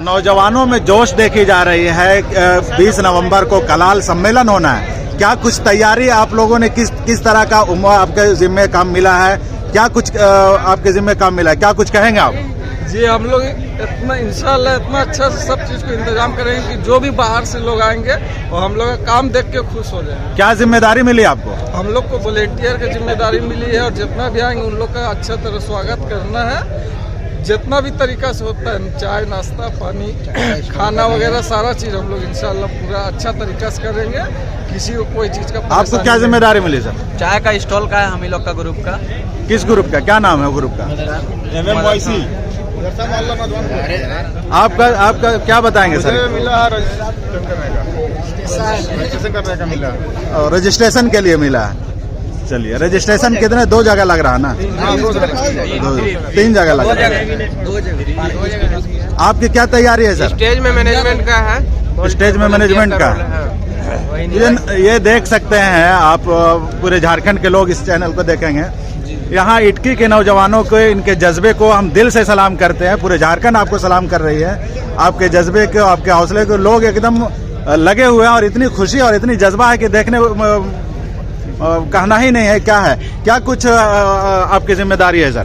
नौजवानों में जोश देखी जा रही है। 20 नवंबर को कलाल सम्मेलन होना है, क्या कुछ तैयारी आप लोगों ने किस तरह का आपके जिम्मे काम मिला है, क्या कुछ आपके जिम्मे काम मिला है, क्या कुछ कहेंगे आप? जी हम लोग इतना इंशाल्लाह इतना अच्छा से सब चीज़ को इंतजाम करेंगे कि जो भी बाहर से लोग आएंगे और हम लोग का काम देख के खुश हो जाएंगे। क्या जिम्मेदारी मिली आपको? हम लोग को वॉलेंटियर की जिम्मेदारी मिली है और जितना भी आएंगे उन लोग का अच्छा तरह स्वागत करना है। जितना भी तरीका से होता है, चाय नाश्ता पानी खाना वगैरह सारा चीज़ हम लोग इंशाल्लाह पूरा अच्छा तरीका से करेंगे। किसी को कोई चीज़ का आपको क्या जिम्मेदारी मिली सर? चाय का स्टॉल का है हम लोग का ग्रुप का। किस ग्रुप का, क्या नाम है ग्रुप का? MMYC। आपका क्या बताएंगे सर? मिला है रजिस्ट्रेशन करने का मिला है। रजिस्ट्रेशन के लिए मिला है। चलिए, रजिस्ट्रेशन कितने, 2 जगह लग रहा है ना? 3 जगह लग रहा है। आपकी क्या तैयारी है सर? स्टेज में मैनेजमेंट का है। स्टेज में मैनेजमेंट का। ये देख सकते हैं आप, पूरे झारखंड के लोग इस चैनल को देखेंगे। यहाँ इटकी के नौजवानों को, इनके जज्बे को हम दिल से सलाम करते हैं। पूरे झारखंड आपको सलाम कर रही है। आपके जज्बे को, आपके हौसले को लोग एकदम लगे हुए हैं और इतनी खुशी और इतनी जज्बा है कि देखने कहना ही नहीं है। क्या है, क्या कुछ आपकी जिम्मेदारी है सर?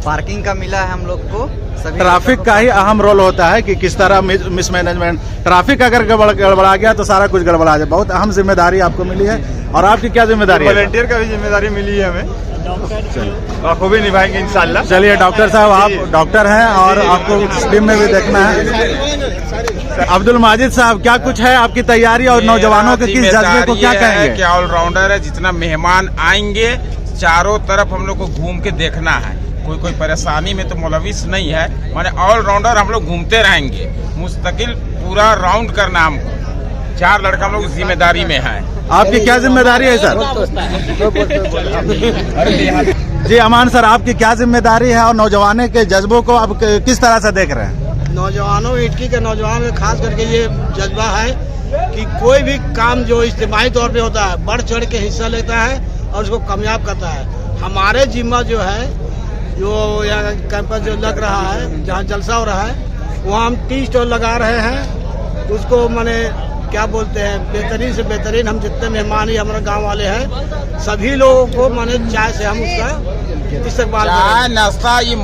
पार्किंग का मिला है हम लोग को। ट्रैफिक का ही अहम रोल होता है कि किस तरह मिसमैनेजमेंट, ट्रैफिक अगर गड़बड़ा गया तो सारा कुछ गड़बड़ा जाए। बहुत अहम जिम्मेदारी आपको मिली है। और आपकी क्या जिम्मेदारी है? वॉलंटियर का भी जिम्मेदारी मिली है हमें, खूबी निभाएंगे इंशाल्लाह। चलिए डॉक्टर साहब, आप डॉक्टर हैं और आपको इस टीम में भी देखना है। अब्दुल माजिद साहब, क्या कुछ है आपकी तैयारी और नौजवानों के किस जज्बे को क्या कहेंगे? क्या ऑलराउंडर है, जितना मेहमान आएंगे चारों तरफ हम लोग को घूम के देखना है। कोई परेशानी में तो मुलविस नहीं है, माने ऑलराउंडर हम लोग घूमते रहेंगे। मुस्तकिल पूरा राउंड करना हमको। 4 लड़का हम लोग जिम्मेदारी में है। आपकी क्या जिम्मेदारी है सर? जी अमान सर, आपकी क्या जिम्मेदारी है और नौजवानों के जज्बों को आप किस तरह से देख रहे हैं? नौजवानों, इटकी के नौजवान में खास करके ये जज्बा है कि कोई भी काम जो इज्तिमाई तौर पे होता है, बढ़ चढ़ के हिस्सा लेता है और उसको कामयाब करता है। हमारे जिम्मा जो है, जो यहाँ कैंपस जो लग रहा है, जहाँ जलसा हो रहा है, वहाँ हम 30 स्टॉल लगा रहे हैं। उसको माने क्या बोलते हैं, बेहतरीन से बेहतरीन, हम जितने मेहमान ही हमारे गांव वाले हैं सभी लोगों को माने चाय से हम उसका इस्तेमाल चाय नाश्ता, ये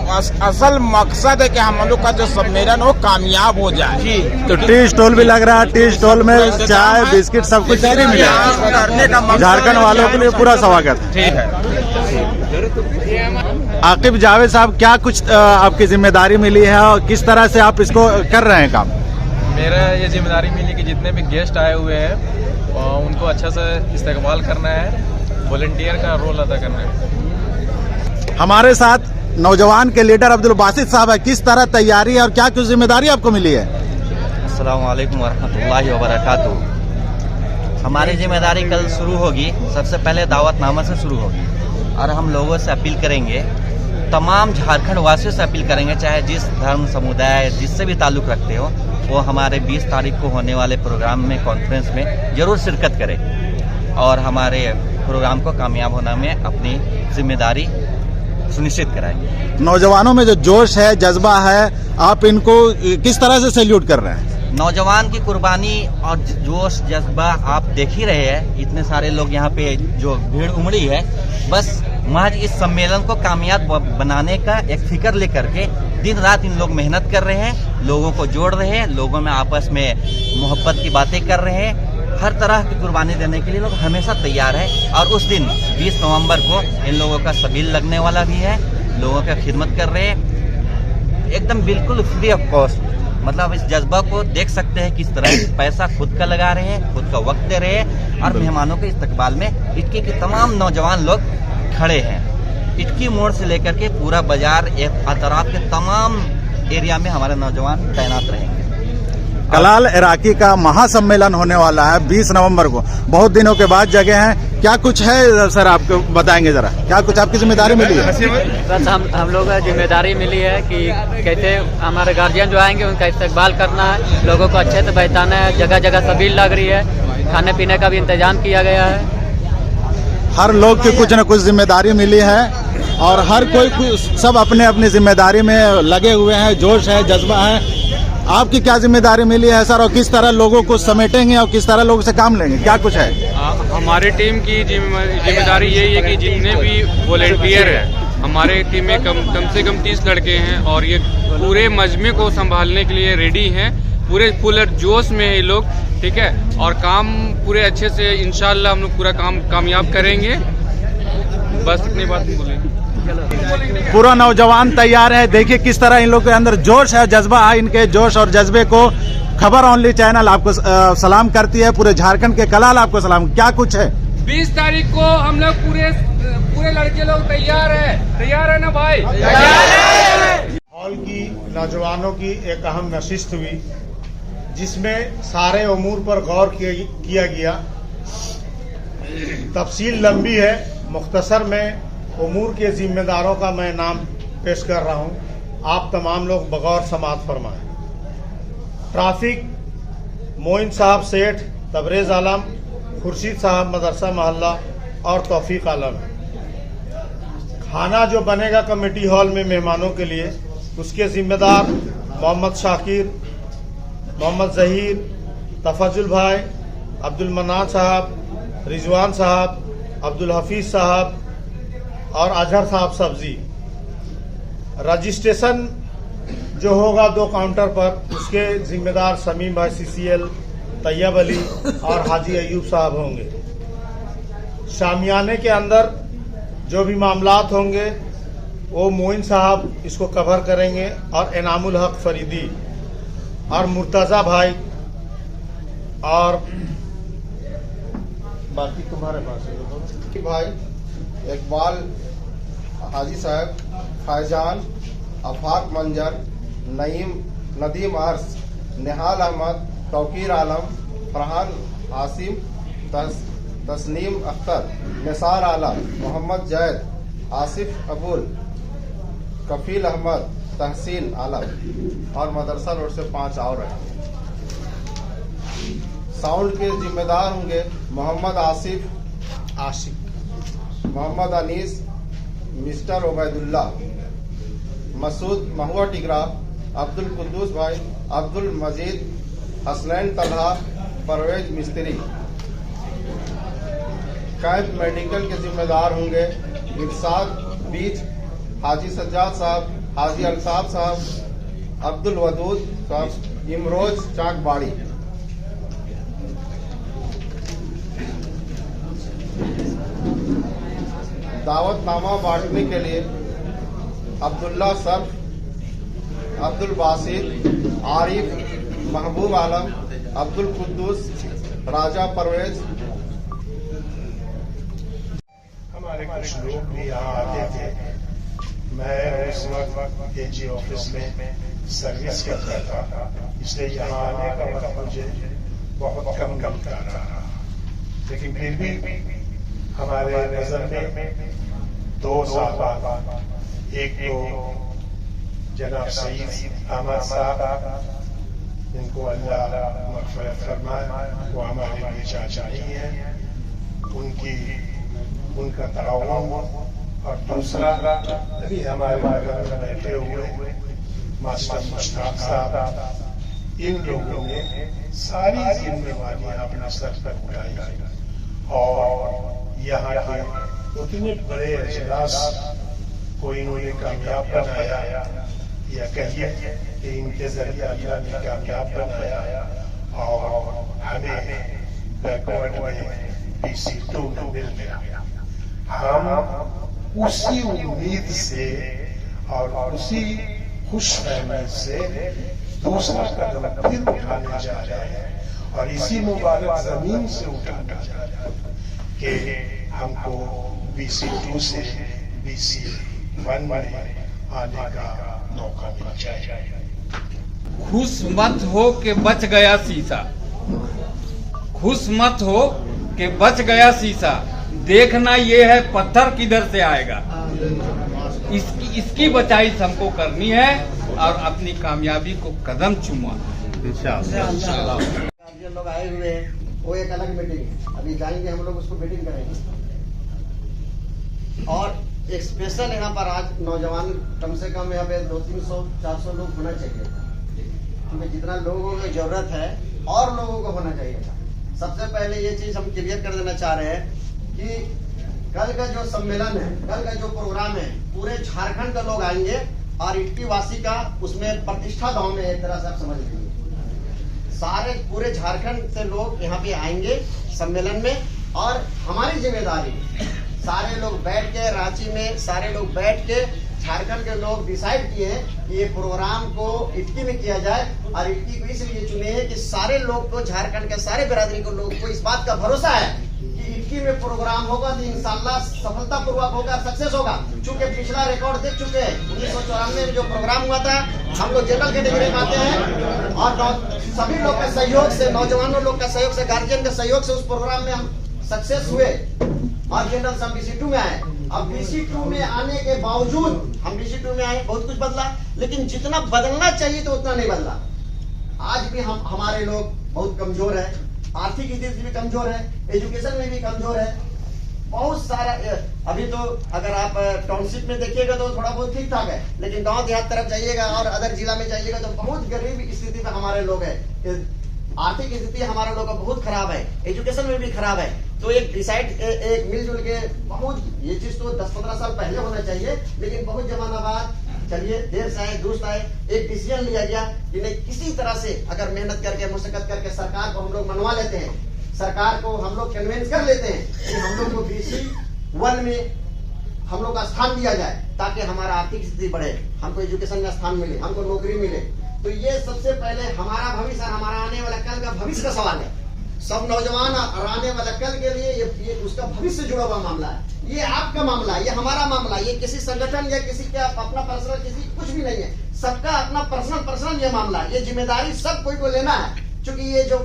असल मकसद है कि हम लोग का जो सम्मेलन हो कामयाब हो जाए। जी तो टी स्टॉल भी लग रहा है, टी स्टॉल में चाय बिस्किट सब कुछ फ्री मिलेगा। झारखंड वालों के लिए पूरा स्वागत। ठीक है। आकिब जावेद साहब, क्या कुछ आपकी जिम्मेदारी मिली है और किस तरह से आप इसको कर रहे हैं काम? मेरा ये जिम्मेदारी मिली कि जितने भी गेस्ट आए हुए हैं उनको अच्छा से इस्तेमाल करना है, वॉलंटियर का रोल अदा करना है। हमारे साथ नौजवान के लीडर अब्दुल बासित साहब है। किस तरह तैयारी है और क्या कुछ जिम्मेदारी आपको मिली है? अस्सलाम वालेकुम वरहमतुल्लाहि वबरकातुहू। हमारी जिम्मेदारी कल शुरू होगी। सबसे पहले दावतनामा से शुरू होगी और हम लोगों से अपील करेंगे, तमाम झारखंड वासियों से अपील करेंगे, चाहे जिस धर्म समुदाय जिससे भी ताल्लुक़ रखते हो, वो हमारे 20 तारीख को होने वाले प्रोग्राम में, कॉन्फ्रेंस में ज़रूर शिरकत करें और हमारे प्रोग्राम को कामयाब होने में अपनी जिम्मेदारी सुनिश्चित कराएं। नौजवानों में जो जोश है, जज्बा है, आप इनको किस तरह से सैल्यूट कर रहे हैं? नौजवान की कुर्बानी और जोश जज्बा आप देख ही रहे हैं। इतने सारे लोग यहाँ पे जो भीड़ उमड़ी है, बस महज इस सम्मेलन को कामयाब बनाने का एक फिक्र लेकर के दिन रात इन लोग मेहनत कर रहे हैं, लोगों को जोड़ रहे हैं, लोगों में आपस में मोहब्बत की बातें कर रहे हैं। हर तरह की कुर्बानी देने के लिए लोग हमेशा तैयार है और उस दिन 20 नवंबर को इन लोगों का सबील लगने वाला भी है। लोगों का खिदमत कर रहे हैं एकदम बिल्कुल फ्री ऑफ कॉस्ट। मतलब इस जज्बा को देख सकते हैं किस तरह पैसा खुद का लगा रहे हैं, खुद का वक्त दे रहे हैं और मेहमानों के इस्तकबाल में इटकी के तमाम नौजवान लोग खड़े हैं। इटकी मोड़ से लेकर के पूरा बाजार, अतराफ के तमाम एरिया में हमारे नौजवान तैनात रहेंगे। कलाल इराकी का महासम्मेलन होने वाला है 20 नवंबर को। बहुत दिनों के बाद जगह है, क्या कुछ है सर आपको बताएंगे जरा, क्या कुछ आपकी जिम्मेदारी मिली है? बस हम लोग को जिम्मेदारी मिली है कि कैसे हमारे गार्जियन जो आएंगे उनका इस्तकबाल करना है, लोगों को अच्छे से बैठाना है। जगह जगह सबील लग रही है, खाने पीने का भी इंतजाम किया गया है। हर लोग की कुछ न कुछ जिम्मेदारी मिली है और हर कोई सब अपने अपनी जिम्मेदारी में लगे हुए हैं। जोश है, जज्बा है। आपकी क्या जिम्मेदारी मिली है सर, और किस तरह लोगों को समेटेंगे और किस तरह लोगों से काम लेंगे, क्या कुछ है? हमारे टीम की जिम्मेदारी यही है कि जितने भी वॉलेंटियर हैं, हमारे टीम में कम से कम 30 लड़के हैं और ये पूरे मजमे को संभालने के लिए रेडी हैं, पूरे फुल जोश में है ये लोग, ठीक है। और काम पूरे अच्छे से इंशाल्लाह हम लोग पूरा काम कामयाब करेंगे। बस इतनी बात बोलेंगे। पूरा नौजवान तैयार है, देखिए किस तरह इन लोगों के अंदर जोश है, जज्बा है। इनके जोश और जज्बे को खबर ओनली चैनल आपको सलाम करती है, पूरे झारखंड के कलाल आपको सलाम। क्या कुछ है? 20 तारीख को हम लोग पूरे लड़के लोग तैयार है ना भाई? हॉल की नौजवानों की एक अहम नशिस्त हुई, जिसमें सारे उमूर पर गौर किया गया। तफसील लंबी है, मुख्तसर में उमूर के जिम्मेदारों का मैं नाम पेश कर रहा हूं, आप तमाम लोग बगौर समाअत फरमाएं। ट्रैफिक मोइन साहब सेठ, तबरेज आलम, खुर्शीद साहब मदरसा मोहल्ला और तौफीक आलम। खाना जो बनेगा कमेटी हॉल में मेहमानों के लिए, उसके जिम्मेदार मोहम्मद शाकिर, मोहम्मद जहीर, तफजुल भाई, अब्दुल मन्नान साहब, रिजवान साहब, अब्दुल हफीज साहब और अजहर साहब सब्जी। रजिस्ट्रेशन जो होगा 2 काउंटर पर, उसके जिम्मेदार समीम भाई CCL, तैयब अली और हाजी अयूब साहब होंगे। शामियाने के अंदर जो भी मामलात होंगे वो मोइन साहब इसको कवर करेंगे और इनामुल हक फरीदी और मुर्तज़ा भाई और बाकी तुम्हारे पास भाई इकबाल हाजी साहब, फैजान, अफाक मंजर, नदीम अर्स, निहाल अहमद, तौकीर आलम, फरहान आसिम, तस्नीम अख्तर, निसार आलम, मोहम्मद जैद, आसिफ अबुल, कफील अहमद, तहसीन आलम और मदरसा रोड से 5 और हैं। साउंड के जिम्मेदार होंगे मोहम्मद आसिफ, मोहम्मद अनीस, मिस्टर ओबैदुल्ला, मसूद महुआ टिगरा, अब्दुल कुद्दूस भाई, अब्दुल मजीद, हसनैन तलहा, परवेज मिस्त्री। कैंप मेडिकल के जिम्मेदार होंगे इरशाद बीच, हाजी सज्जाद साहब, हाजी अल्ताफ साहब, अब्दुल वदूद साहब, इमरोज चाकबाड़ी। दावतनामा बांटने के लिए अब्दुल्ला सर्फ, अब्दुल बासित, आरिफ, महबूब आलम, अब्दुल कुद्दूस, राजा परवेज। हमारे कुछ लोग भी यहाँ आते थे। मैं उस वक्त AG ऑफिस में सर्विस करता था, इसलिए यहाँ आने का वक्त मुझे बहुत कम मिलता रहा, लेकिन फिर भी हमारे नजर में 2 साल बाद एक तो जनाब सईद अहमद साहब, इनको अल्लाह मग़फ़िरत फरमाए, वो हमारे लिए चाचा ही हैं, उनका ताउन, और दूसरा अभी हमारे बगल में बैठे हुए मास्टर मुश्ताक साहब, इन लोगों ने सारी जिम्मेवारियां अपने सर पर उठाई और यहाँ के उतने बड़े इजलास को इन्होंने कामयाब बनाया, या कहिए कि इनके जरिए अल्लाह ने कामयाब बनाया और हमें बैकवर्ड में PC2 मिल गया। हम उसी उम्मीद से और उसी खुशफहमी से दूसरा कदम फिर उठाने जा रहे हैं और इसी मुबारक जमीन से उठाने जा रहे हैं कि हमको BC2 से BC1 में आने का मौका मिल जाए। खुश मत हो कि बच गया शीशा, खुश मत हो कि बच गया शीशा, देखना ये है पत्थर किधर से आएगा। इसकी बचाई हमको करनी है और अपनी कामयाबी को कदम चूमना। इंशाअल्लाह लोग आए हुए हैं, वो एक अलग मीटिंग, अभी जाएंगे हम लोग उसको मीटिंग करेंगे। और एक स्पेशल यहाँ पर आज नौजवान कम से कम यहाँ पे 200-300-400 लोग होना चाहिए, क्योंकि जितना लोगों को जरूरत है और लोगों को होना चाहिए था। सबसे पहले ये चीज हम क्लियर कर देना चाह रहे हैं कि कल का जो सम्मेलन है, कल का जो प्रोग्राम है, पूरे झारखंड के लोग आएंगे और इटकी वासी का उसमें प्रतिष्ठा गांव में एक तरह से आप समझ लीजिए, सारे पूरे झारखंड से लोग यहाँ पे आएंगे सम्मेलन में। और हमारी जिम्मेदारी, सारे लोग बैठ के रांची में, सारे लोग बैठ के झारखंड के लोग डिसाइड किए हैं कि ये प्रोग्राम को इटकी में किया जाए। और इटकी को इसलिए चुने हैं कि सारे लोग को, झारखंड के सारे बिरादरी को लोग को इस बात का भरोसा है कि इटकी में प्रोग्राम होगा तो इंशाल्लाह सफलतापूर्वक होगा, सक्सेस होगा। चूंकि पिछला रिकॉर्ड देख चुके हैं, 1994 में जो प्रोग्राम हुआ था, हम लोग जनरल कैटेगरी में आते हैं और सभी लोग के सहयोग से, नौजवानों लोग का सहयोग से, गार्जियन के सहयोग से उस प्रोग्राम में हम सक्सेस हुए और जनरल हम BC2 में आए। अब BC2 में आने के बावजूद हम BC2 में आए, बहुत कुछ बदला, लेकिन जितना बदलना चाहिए तो उतना नहीं बदला। आज भी हमारे लोग बहुत कमजोर है, आर्थिक स्थिति भी कमजोर है, एजुकेशन में भी कमजोर है, बहुत सारा। अभी तो अगर आप टाउनशिप में देखिएगा तो थोड़ा बहुत ठीक ठाक है, लेकिन गांव देहात तरफ जाइएगा और अदर जिला में जाइएगा तो बहुत गरीब स्थिति में हमारे लोग है। आर्थिक स्थिति हमारा लोग का बहुत खराब है, एजुकेशन में भी खराब है। तो एक डिसाइड, एक मिलजुल के, बहुत ये चीज तो 10-15 साल पहले होना चाहिए, लेकिन बहुत जमाना बाद, चलिए देर से आए दुरुस्त आए, एक डिसीजन लिया गया कि नहीं, किसी तरह से अगर मेहनत करके, मुशक्कत करके सरकार को हम लोग मनवा लेते हैं, सरकार को हम लोग कन्विंस कर लेते हैं कि हम लोग को BC1 में हम लोग का स्थान दिया जाए, ताकि हमारा आर्थिक स्थिति बढ़े, हमको एजुकेशन में स्थान मिले, हमको नौकरी मिले। तो ये सबसे पहले हमारा भविष्य, हमारा आने वाला कल का भविष्य का सवाल है। सब नौजवान आने वाला कल के लिए ये उसका भविष्य से जुड़ा हुआ मामला है। ये आपका मामला है, ये हमारा मामला है, ये किसी संगठन या किसी का अपना पर्सनल, किसी कुछ भी नहीं है, सबका अपना पर्सनल ये मामला है। ये जिम्मेदारी सब कोई को लेना है, क्योंकि ये जो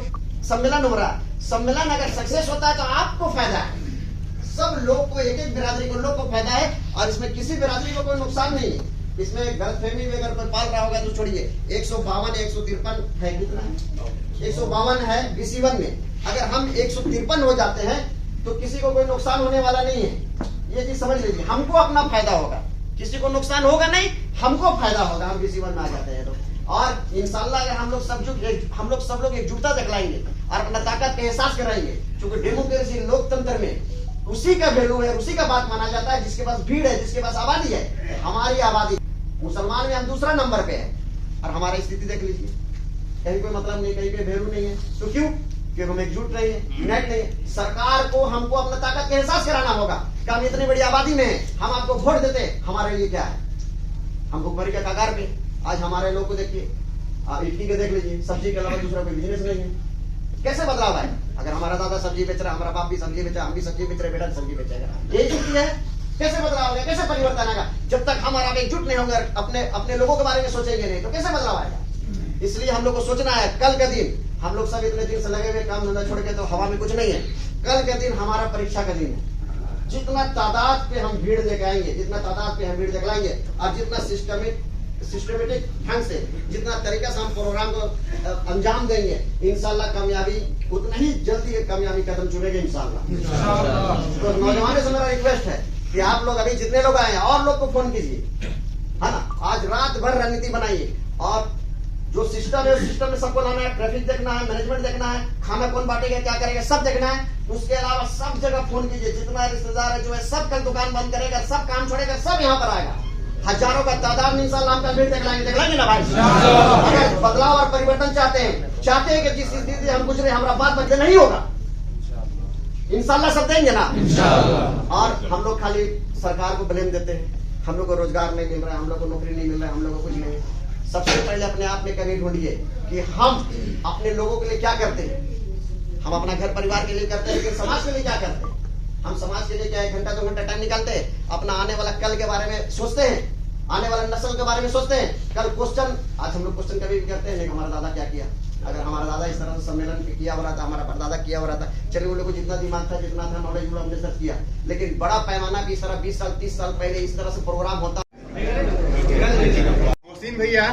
सम्मेलन हो रहा है, सम्मेलन अगर सक्सेस होता है तो आपको फायदा है, सब लोग को, एक एक बिरादरी को, लोग को फायदा है। और इसमें किसी बिरादरी को कोई नुकसान नहीं है। इसमें गलतफहमी में अगर कोई पाल रहा होगा तो छोड़िए, 152 153 है, कितना है, 152 है BC1 में। अगर हम 153 हो जाते हैं तो किसी को कोई नुकसान होने वाला नहीं है, ये चीज समझ लीजिए। हमको अपना फायदा होगा, किसी को नुकसान होगा नहीं, हमको फायदा होगा, हम BC1 में आ जाते हैं तो। और इंशाल्लाह अगर हम लोग सब लोग एकजुटता दिखलाएंगे और अपना ताकत का एहसास कराएंगे, क्योंकि डेमोक्रेसी, लोकतंत्र में उसी का वैल्यू है, उसी का बात माना जाता है जिसके पास भीड़ है, जिसके पास आबादी है। हमारी आबादी मुसलमान में हम दूसरा नंबर पे है, और हमारी स्थिति देख लीजिए, कहीं कोई मतलब नहीं, कहीं पे वैल्यू नहीं है। तो क्यों? क्योंकि हम एकजुट नहीं है, यूनाइट नहीं है। सरकार को हमको अपना ताकत का एहसास कराना होगा कि हम इतनी बड़ी आबादी में है, हम आपको वोट देते हैं, हमारे लिए क्या है। हम भुखमरी के कगार पे, आज हमारे लोग को देखिए, इटली के देख लीजिए, सब्जी के अलावा दूसरा कोई बिजनेस नहीं है। कैसे बदलाव है? अगर हमारा दादा सब्जी बेच रहा है, हमारा बाप भी सब्जी बेच रहा है, हम भी सब्जी बेच रहे, बेटा सब्जी बेचेगा, यही चीज है। कैसे बदलाव होगा, कैसे परिवर्तन आएगा? जब तक हम और आप एकजुट नहीं होंगे, अपने लोगों के बारे में सोचेंगे नहीं, तो कैसे बदलाव आएगा? इसलिए हम लोग को सोचना है, कल का दिन, हम लोग सब इतने दिन से लगे हुए काम धंधा छोड़ के तो हवा में कुछ नहीं है। कल का दिन हमारा परीक्षा का दिन है। जितना तादाद पे हम भीड़ लेके आएंगे, जितना तादाद पे हम भीड़ लेके आएंगे, और जितना सिस्टमेटिक ढंग से, जितना तरीका से हम प्रोग्राम को अंजाम देंगे, इंशाल्लाह कामयाबी उतना ही जल्दी कामयाबी कदम चुनेंगे इंशाल्लाह। तो नौजवानों से मेरा रिक्वेस्ट है कि आप लोग अभी जितने लोग आए हैं और लोग को फोन कीजिए, है ना, आज रात भर रणनीति बनाइए, और जो सिस्टम है उस सिस्टम में सबको लाना है, ट्रैफिक देखना है, मैनेजमेंट देखना है, खाना कौन बांटेगा, क्या करेगा, सब देखना है। उसके अलावा सब जगह फोन कीजिए, जितना रिश्तेदार है जो है सब कल दुकान बंद करेगा, सब काम छोड़ेगा, सब यहाँ पर आएगा। हजारों का तादाद में इंशाल्लाह हम भीड़ दिखलाएंगे ना भाई। अगर बदलाव और परिवर्तन चाहते हैं कि जिस स्थिति से हम गुजरे हमारा बात बदले नहीं होगा, इंशाल्लाह सब देंगे ना। और हम लोग खाली सरकार को ब्लेम देते हैं, हम लोग को रोजगार नहीं मिल रहा है, हम लोग को नौकरी नहीं मिल रहा है, हम लोग को कुछ नहीं है। सबसे पहले अपने आप में कमी ढूंढिए कि हम अपने लोगों के लिए क्या करते हैं। हम अपना घर परिवार के लिए करते हैं, लेकिन समाज के लिए क्या करते हैं? हम समाज के लिए क्या 1 घंटा 2 घंटा टाइम निकालते हैं, अपना आने वाला कल के बारे में सोचते हैं, आने वाला नस्ल के बारे में सोचते हैं। कल क्वेश्चन, आज हम लोग क्वेश्चन कभी भी करते हैं नहीं, हमारा दादा क्या किया, अगर हमारा दादा इस तरह से सम्मेलन किया हो रहा था, हमारा परदादा किया हो रहा था, चलिए उन लोगों को जितना दिमाग था, जितना था नॉलेज हमने सर्च किया, लेकिन बड़ा पैमाना भी इस तरह 20 साल 30 साल पहले इस तरह से प्रोग्राम होता। मोहसिन भैया